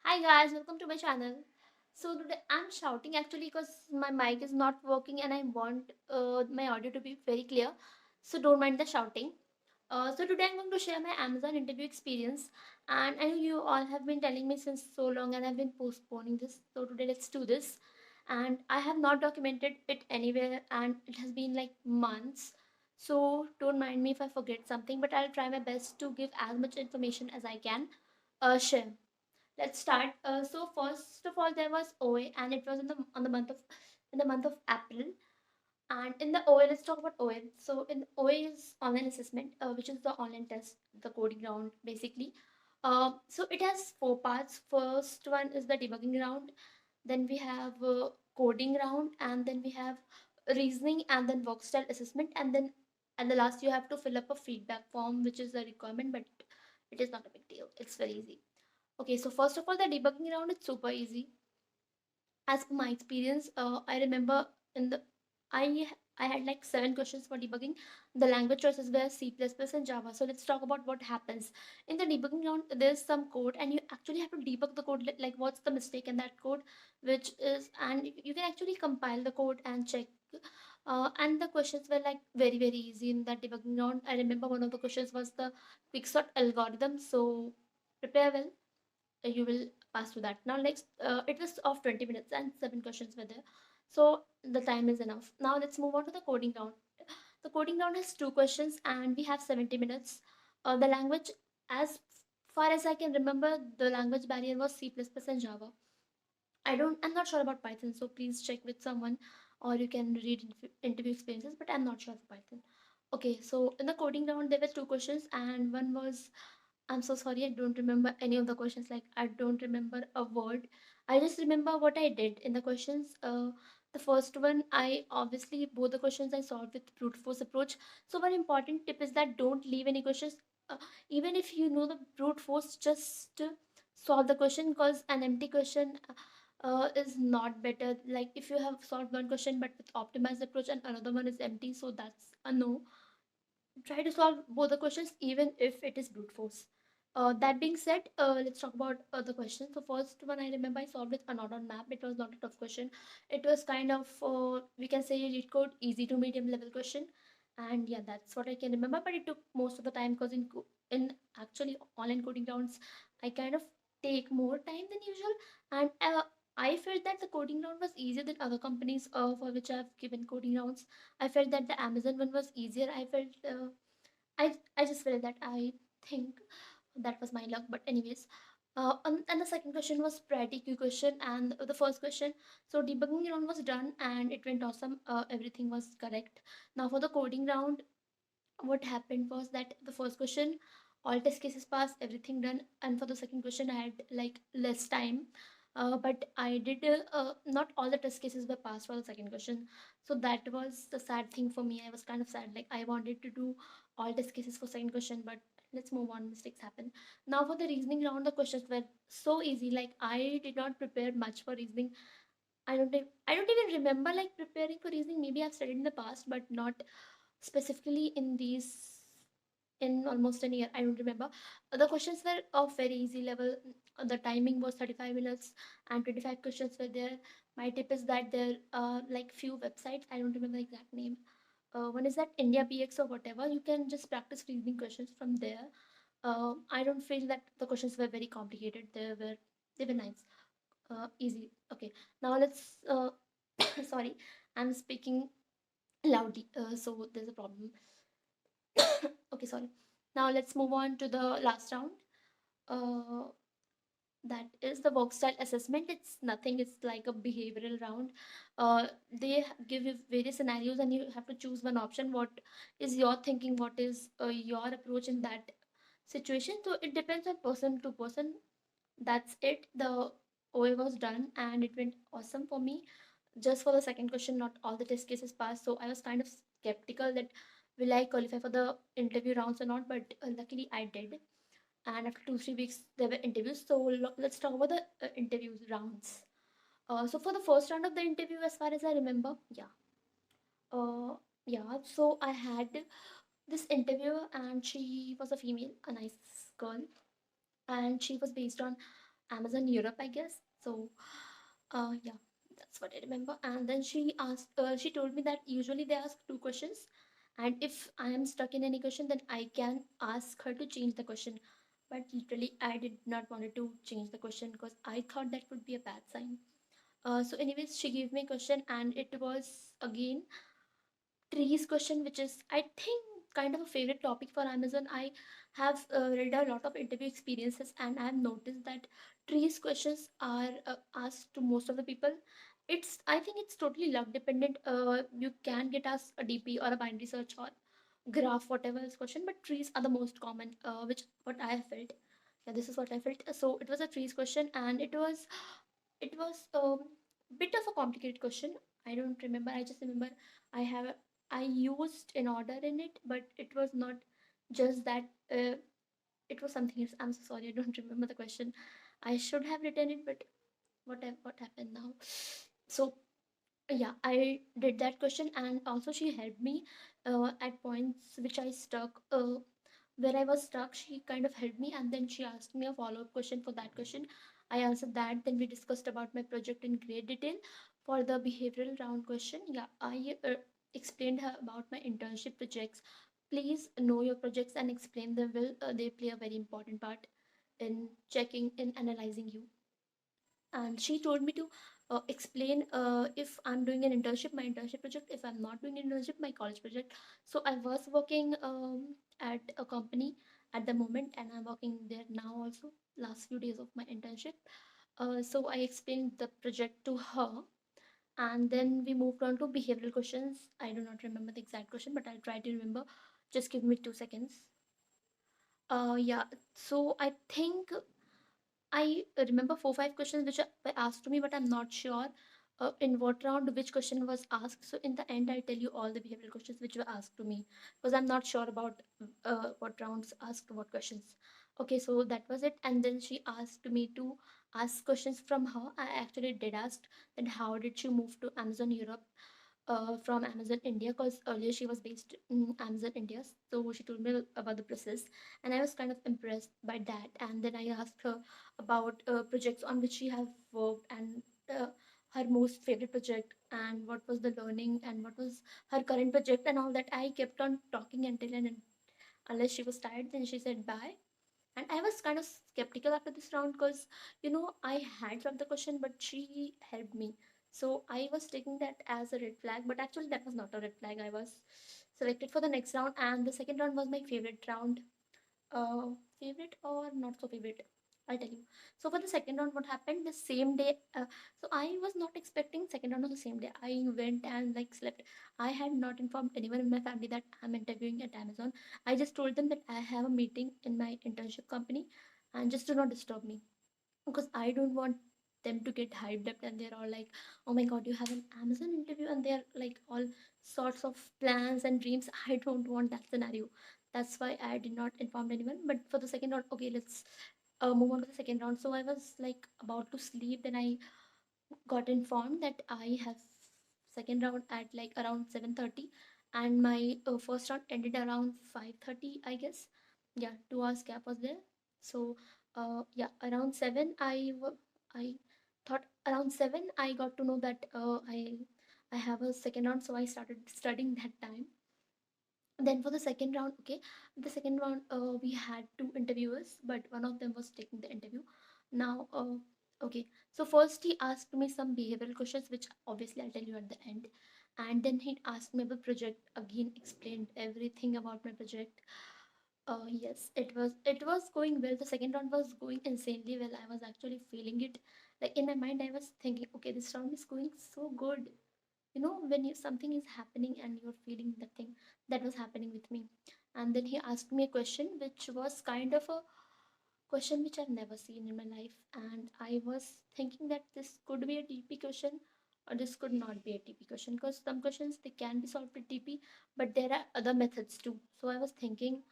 Hi guys, welcome to my channel. So today I'm shouting actually because my mic is not working and I want my audio to be very clear. So don't mind the shouting. So today I'm going to share my Amazon interview experience, and I know you all have been telling me since so long and I've been postponing this. So today let's do this. And I have not documented it anywhere and it has been like months. So don't mind me if I forget something, but I'll try my best to give as much information as I can share. Let's start. So first of all, there was OA, and it was on the month of April. And in the OA, let's talk about OA. So in OA is online assessment, which is the online test, the coding round, basically. So it has four parts. First one is the debugging round. Then we have coding round, and then we have reasoning, and then work style assessment, and then at the last you have to fill up a feedback form, which is a requirement, but it is not a big deal. It's very easy. Okay, so first of all, the debugging round is super easy. As per my experience, I remember in the I I had like seven questions for debugging. The language choices were C++ and Java. So let's talk about what happens in the debugging round. There's some code, and you actually have to debug the code. Like what's the mistake in that code, which is, and you can actually compile the code and check. And the questions were like very easy in that debugging round. I remember one of the questions was the quicksort algorithm. So prepare well, you will pass through that. Now next, it was of 20 minutes and seven questions were there, so the time is enough. Now let's move on to the coding round. The coding round has two questions and we have 70 minutes. The language, as far as I can remember, the language barrier was C++ and Java. I'm not sure about Python, so please check with someone, or you can read interview experiences, but I'm not sure of Python. Okay, so in the coding round there were two questions and one was, I'm so sorry, I don't remember any of the questions. Like, I don't remember a word. I just remember what I did in the questions. The first one, I obviously, both the questions I solved with brute force approach. So, one important tip is that don't leave any questions. Uh, Even if you know the brute force, just solve the question, because an empty question is not better. Like, if you have solved one question but with optimized approach and another one is empty, so that's a no. Try to solve both the questions even if it is brute force. That being said, let's talk about the questions. The first one I remember I solved with Anodon map. It was not a tough question. It was kind of, we can say, lead code, easy to medium level question. And yeah, that's what I can remember. But it took most of the time because in actually online coding rounds, I kind of take more time than usual. And I felt that the coding round was easier than other companies for which I've given coding rounds. I felt that the Amazon one was easier. I just felt that, I think that was my luck. But anyways, and the second question was pretty quick question, and the first question. So debugging round was done and it went awesome. Everything was correct. Now for the coding round, what happened was that the first question, all test cases passed, everything done, and for the second question I had like less time. But I did, not all the test cases were passed for the second question, so that was the sad thing for me. I was kind of sad, like I wanted to do all test cases for second question, but let's move on, mistakes happen. Now for the reasoning round, the questions were so easy. Like, I did not prepare much for reasoning. I don't even remember like preparing for reasoning. Maybe I've studied in the past, but not specifically in these, in almost a year. I don't remember. The questions were of very easy level. The timing was 35 minutes and 25 questions were there. My tip is that there are like few websites. I don't remember the exact name. One is that India BX or whatever. You can just practice reasoning questions from there. I don't feel that the questions were very complicated. They were nice, easy. Okay, now let's. Sorry, I'm speaking loudly, so there's a problem. Okay, sorry. Now let's move on to the last round. Uh, that is the work style assessment. It's nothing. It's like a behavioral round. They give you various scenarios, and you have to choose one option. What is your thinking? What is your approach in that situation? So it depends on person to person. That's it. The OA was done, and it went awesome for me. Just for the second question, not all the test cases passed, so I was kind of skeptical that will I qualify for the interview rounds or not, but luckily I did. And after 2 3 weeks there were interviews. So let's talk about the interviews rounds. So for the first round of the interview, as far as I remember, uh, yeah, so I had this interviewer and she was a female, a nice girl, and she was based on Amazon Europe, I guess. So, yeah, that's what I remember. And then she told me that usually they ask two questions, and if I am stuck in any question, then I can ask her to change the question. But literally, I did not want to change the question because I thought that would be a bad sign. So, anyways, she gave me a question, and it was again trees question, which is I think kind of a favorite topic for Amazon. I have read a lot of interview experiences, and I have noticed that trees questions are asked to most of the people. I think it's totally luck dependent. You can get asked a DP or a binary search or graph, whatever is question, but trees are the most common, which what I have felt. Yeah, this is what I felt. So it was a trees question, and it was bit of a complicated question. I don't remember. I just remember I have I used an order in it, but it was not just that. It was something else. I'm so sorry. I don't remember the question. I should have written it, but what happened now? So yeah, I did that question, and also she helped me at points which I stuck. Where I was stuck, she kind of helped me, and then she asked me a follow up question for that question. I answered that. Then we discussed about my project in great detail. For the behavioral round question, yeah, I explained her about my internship projects. Please know your projects and explain them well. They play a very important part in checking, in analyzing you. And she told me to explain if I'm doing an internship, my internship project, if I'm not doing an internship, my college project. So I was working at a company at the moment, and I'm working there now also, last few days of my internship. So I explained the project to her, and then we moved on to behavioral questions. I do not remember the exact question, but I'll try to remember. Just give me 2 seconds. Yeah, so I think I remember 4 5 questions which were asked to me, but I'm not sure in what round which question was asked. So in the end, I'll tell you all the behavioral questions which were asked to me, because I'm not sure about what rounds asked what questions. Okay, so that was it. And then she asked me to ask questions from her. I actually did ask that how did she move to Amazon Europe from Amazon India, because earlier she was based in Amazon India. So she told me about the process, and I was kind of impressed by that. And then I asked her about projects on which she have worked, and her most favorite project, and what was the learning, and what was her current project, and all that. I kept on talking until and unless she was tired, then she said bye. And I was kind of skeptical after this round because, I had dropped the question, but she helped me. So I was taking that as a red flag, but actually that was not a red flag. I was selected for the next round, and the second round was my favorite round. Favorite or not so favorite, I'll tell you. So for the second round, what happened the same day? So I was not expecting second round on the same day. I went and like slept. I had not informed anyone in my family that I'm interviewing at Amazon. I just told them that I have a meeting in my internship company, and just do not disturb me, because I don't want them to get hyped up and they're all like, oh my god, you have an Amazon interview, and they're like all sorts of plans and dreams. I don't want that scenario. That's why I did not inform anyone. But for the second round, okay, let's move on to the second round. So I was like about to sleep, then I got informed that I have second round at like around 7:30, and my first round ended around 5:30, I guess. Yeah, 2 hours gap was there. So yeah, around 7 I thought around 7 I got to know that I have a second round, so I started studying that time. Then for the second round, okay, the second round we had two interviewers, but one of them was taking the interview. Now, okay, so first he asked me some behavioral questions, which obviously I'll tell you at the end. And then he asked me about project, again explained everything about my project. Yes, it was going well. The second round was going insanely well. I was actually feeling it. Like in my mind, I was thinking, okay, this round is going so good. When something is happening and you're feeling the thing that was happening with me. And then he asked me a question which was kind of a question which I've never seen in my life, and I was thinking that this could be a TP question or this could not be a TP question, because some questions they can be solved with TP, but there are other methods too. So I was thinking,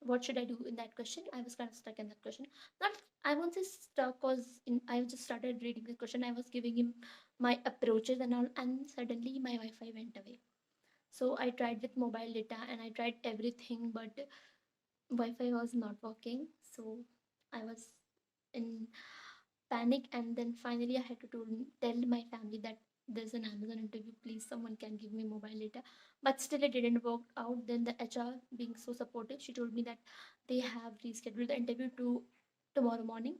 what should I do in that question? I was kind of stuck in that question. Not, I won't say stuck, cause I just started reading the question. I was giving him my approaches and all, and suddenly my Wi-Fi went away. So I tried with mobile data and I tried everything, but Wi-Fi was not working. So I was in panic, and then finally I had to tell my family that there's an Amazon interview, please someone can give me mobile data. But still it didn't work out. Then the HR, being so supportive, she told me that they have rescheduled the interview to tomorrow morning,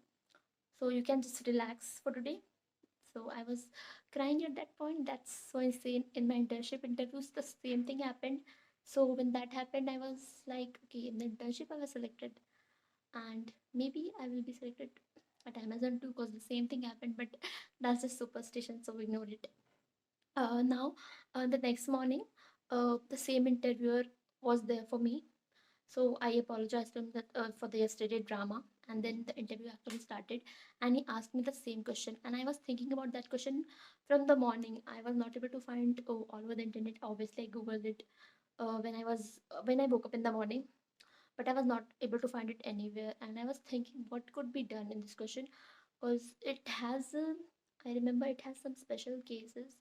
so you can just relax for today. So I was crying at that point. That's so insane. In my internship interviews, the same thing happened. So when that happened, I was like, okay, in the internship, I was selected, and maybe I will be selected at Amazon too, because the same thing happened. But that's just superstition, so ignore it. Now, the next morning, the same interviewer was there for me, so I apologized to him that for the yesterday drama, and then the interview actually started, and he asked me the same question, and I was thinking about that question from the morning. I was not able to find all over the internet. Obviously, I googled it when I woke up in the morning, but I was not able to find it anywhere. And I was thinking what could be done in this question, because it has. I remember it has some special cases,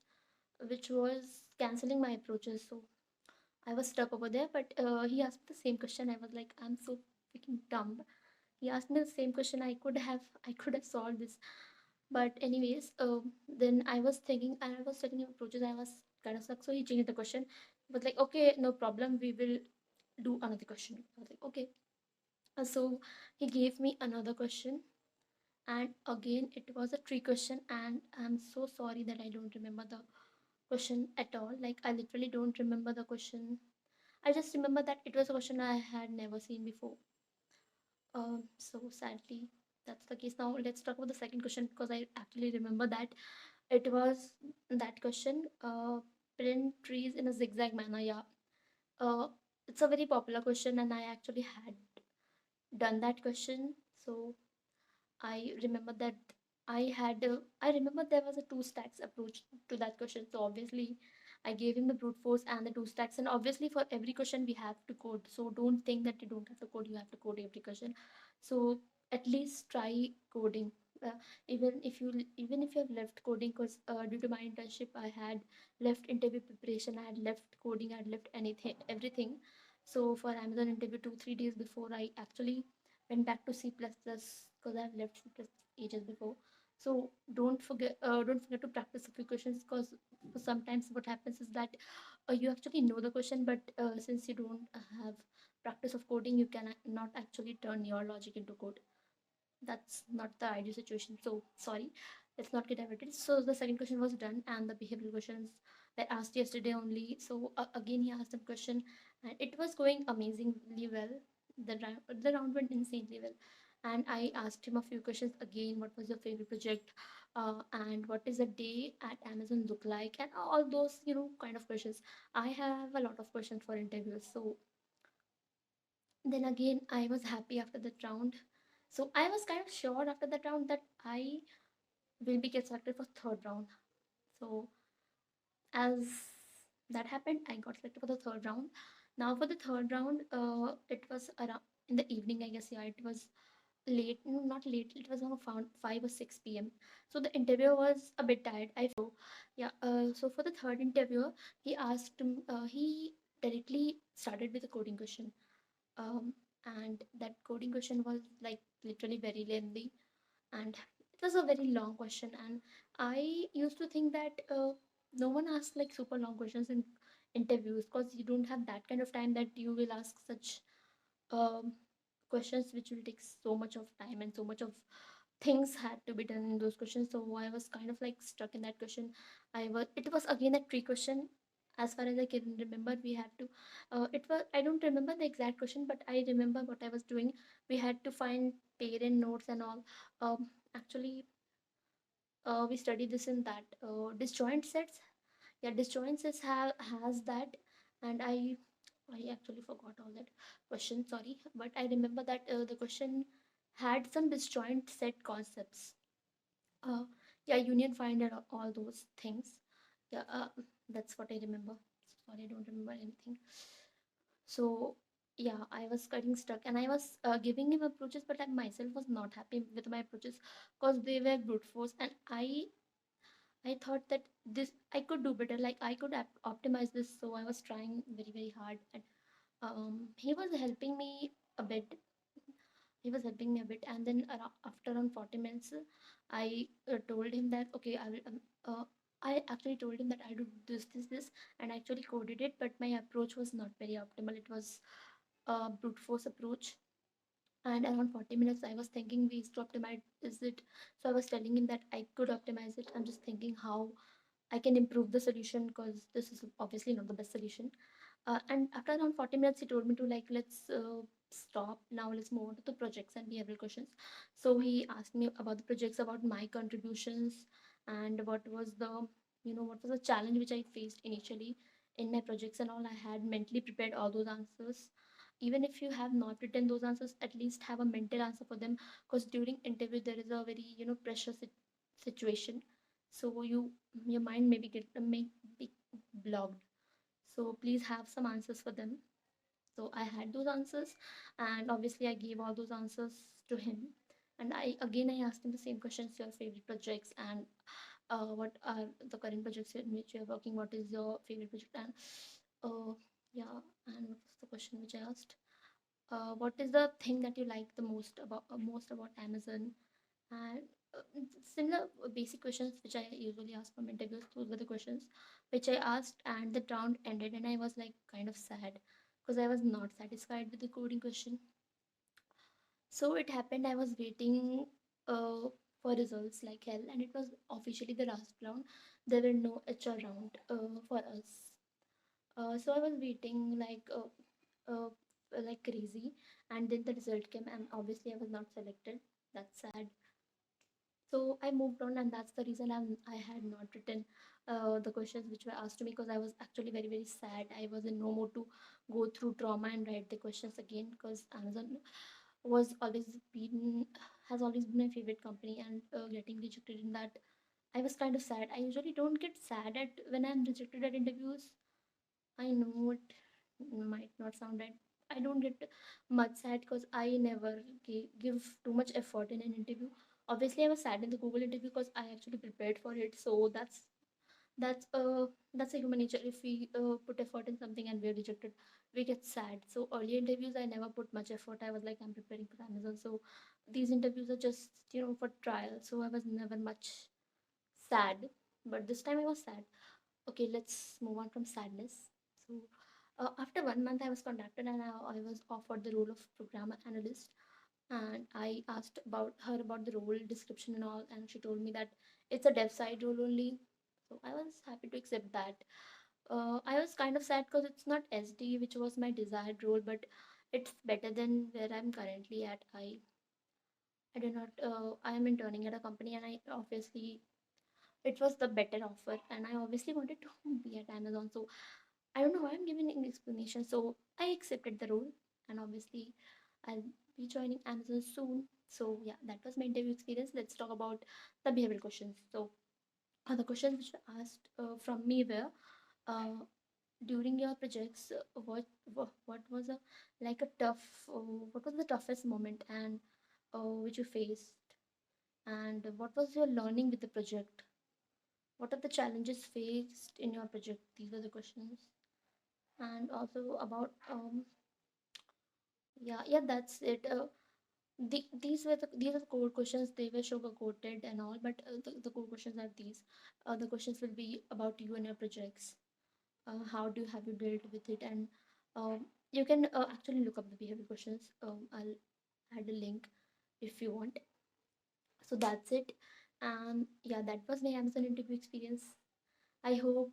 which was canceling my approaches. So I was stuck over there, but he asked me the same question. I was like, I'm so freaking dumb. He asked me the same question. I could have solved this. But anyways, then I was thinking, and I was setting up approaches. I was kind of stuck. So he changed the question. He was like, okay, no problem. We will do another question. I was like, okay. So he gave me another question, and again it was a trick question. And I'm so sorry that I don't remember the question at all. Like I literally don't remember the question. I just remember that it was a question I had never seen before. So sadly, that's the case. Now let's talk about the second question, because I actually remember that it was that question. Print trees in a zigzag manner. Yeah. It's a very popular question, and I actually had done that question. So I remember that I remember there was a two stacks approach to that question. So obviously, I gave him the brute force and the two stacks. And obviously, for every question we have to code. So don't think that you don't have to code. You have to code every question. So at least try coding. Uh, even if you have left coding, because due to my internship, I had left interview preparation. I had left coding. I had left anything, everything. So for Amazon interview, 2 3 days before, I actually went back to C++ because I've left C++ ages before. So don't forget to practice a few questions, because sometimes what happens is that you actually know the question, but since you don't have practice of coding, you can not actually turn your logic into code. That's not the ideal situation. So sorry, let's not get diverted. So the second question was done, and the behavioral questions were asked yesterday only. So again, he asked a question, and it was going amazingly well. The round went insanely well, and I asked him a few questions again. What was your favorite project? And what is a day at Amazon look like? And all those kind of questions. I have a lot of questions for interviews, so then again I was happy after that round. So I was kind of sure after that round that I will be get selected for third round. So as that happened, I got selected for the third round. Now for the third round, it was around in the evening, I guess. Yeah, it was late. No, not late. It was around 5 or 6 p.m. So the interviewer was a bit tired. I felt so. Yeah. So for the third interviewer, he asked him. He directly started with a coding question. Um, and that coding question was like literally very lengthy, and it was a very long question. And I used to think that no one asks like super long questions in interviews, because you don't have that kind of time that you will ask such um, questions which will take so much of time, and so much of things had to be done in those questions. So I was kind of like stuck in that question. It was again a trick question. As far as I can remember, we had to it was I don't remember the exact question, but I remember what I was doing. We had to find parent notes and all. Actually, we studied this in that disjoint sets. Yeah, disjoint sets have has that. And I actually forgot all that question, sorry, but I remember that the question had some disjoint set concepts. uh, yeah, union find and all those things. Yeah, that's what I remember. Sorry, I don't remember anything. So yeah, I was getting stuck, and I was giving him approaches, but I myself was not happy with my approaches, because they were brute force. And I thought that this I could do better, like I could optimize this. So I was trying very very hard, and he was helping me a bit. he was helping me a bit, and then after around 40 minutes, I told him that okay, I will I actually told him that I do this, and I actually coded it, but my approach was not very optimal. It was a brute force approach, and around 40 minutes I was thinking ways to optimize it. So I was telling him that I could optimize it. I'm just thinking how I can improve the solution, because this is obviously not the best solution. And after around 40 minutes, he told me to like, let's stop now, let's move on to the projects and behavioral questions. So he asked me about the projects, about my contributions, and what was the challenge which I faced initially in my projects and all. I had mentally prepared all those answers. Even if you have not written those answers, at least have a mental answer for them, because during interview there is a very pressure situation. So your mind may be blocked, so please have some answers for them. So I had those answers, and obviously I gave all those answers to him. And I asked him the same questions: your favorite projects, and what are the current projects in which you're working, what is your favorite project, and uh, yeah, and what was the question which I asked? What is the thing that you like the most about Amazon? And similar basic questions which I usually ask from interviews. Those were the questions which I asked, and the round ended, and I was like kind of sad because I was not satisfied with the coding question. So it happened. I was waiting for results like hell, and it was officially the last round. There were no HR round for us. So I was waiting like crazy, and then the result came, and obviously I was not selected. That's sad. So I moved on, and that's the reason I had not written the questions which were asked to me, because I was actually very, very sad. I was in no mood to go through trauma and write the questions again, because Amazon was always been has always been my favorite company, and getting rejected in that, I was kind of sad. I usually don't get sad at when I'm rejected at interviews. I know it might not sound right. I don't get much sad because I never give too much effort in an interview. Obviously, I was sad in the Google interview because I actually prepared for it. So that's a human nature. If we put effort in something and we're rejected, we get sad. So early interviews, I never put much effort. I was like, I'm preparing for Amazon. So these interviews are just for trial. So I was never much sad. But this time I was sad. Okay, let's move on from sadness. So, after 1 month, I was contacted, and I was offered the role of programmer analyst. And I asked about her about the role description and all, and she told me that it's a dev side role only. So I was happy to accept that. I was kind of sad because it's not SD, which was my desired role, but it's better than where I'm currently at. I do not. I am interning at a company, and I obviously it was the better offer, and I obviously wanted to be at Amazon. So I don't know why I'm giving an explanation. So I accepted the role, and obviously I'll be joining Amazon soon. So yeah, that was my interview experience. Let's talk about the behavioral questions. So the questions which were asked from me were, uh, during your projects, what was a like a tough what was the toughest moment and which you faced, and what was your learning with the project? What are the challenges faced in your project? These are the questions. And also about yeah, that's it. These are the core questions. They were sugar coated and all, but the core questions are these. The questions will be about you and your projects. How do you have you dealt with it? And you can actually look up the behavior questions. I'll add a link if you want. So that's it. Yeah, that was my Amazon interview experience. I hope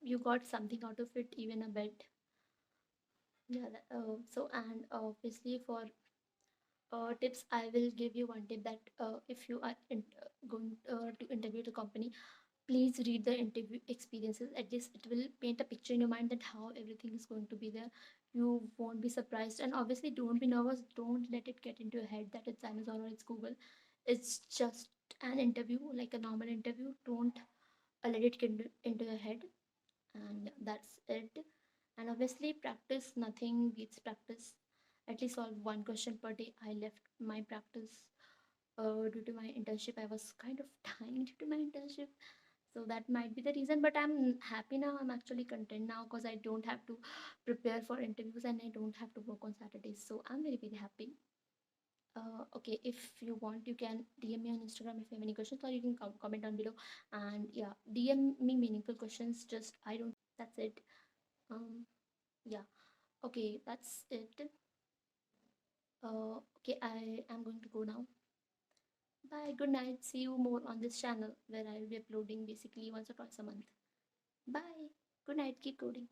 you got something out of it, even a bit. Yeah. So, and obviously for tips, I will give you one tip that if you are going to interview the company, please read the interview experiences. At least it will paint a picture in your mind that how everything is going to be there. You won't be surprised, and obviously don't be nervous. Don't let it get into your head that it's Amazon or it's Google. It's just an interview, like a normal interview. Don't let it get into your head, and that's it. And obviously practice. Nothing beats practice. At least solve one question per day. I left my practice due to my internship. I was kind of dying due to my internship, so that might be the reason. But I'm happy now. I'm actually content now because I don't have to prepare for interviews, and I don't have to work on Saturdays, so I'm very, very happy. Okay, if you want, you can DM me on Instagram if you have any questions, or you can comment down below. And yeah, DM me meaningful questions. Just I don't. That's it. Yeah. Okay, that's it. Okay, I am going to go now. Bye. Good night. See you more on this channel where I will be uploading basically once or twice a month. Bye. Good night. Keep coding.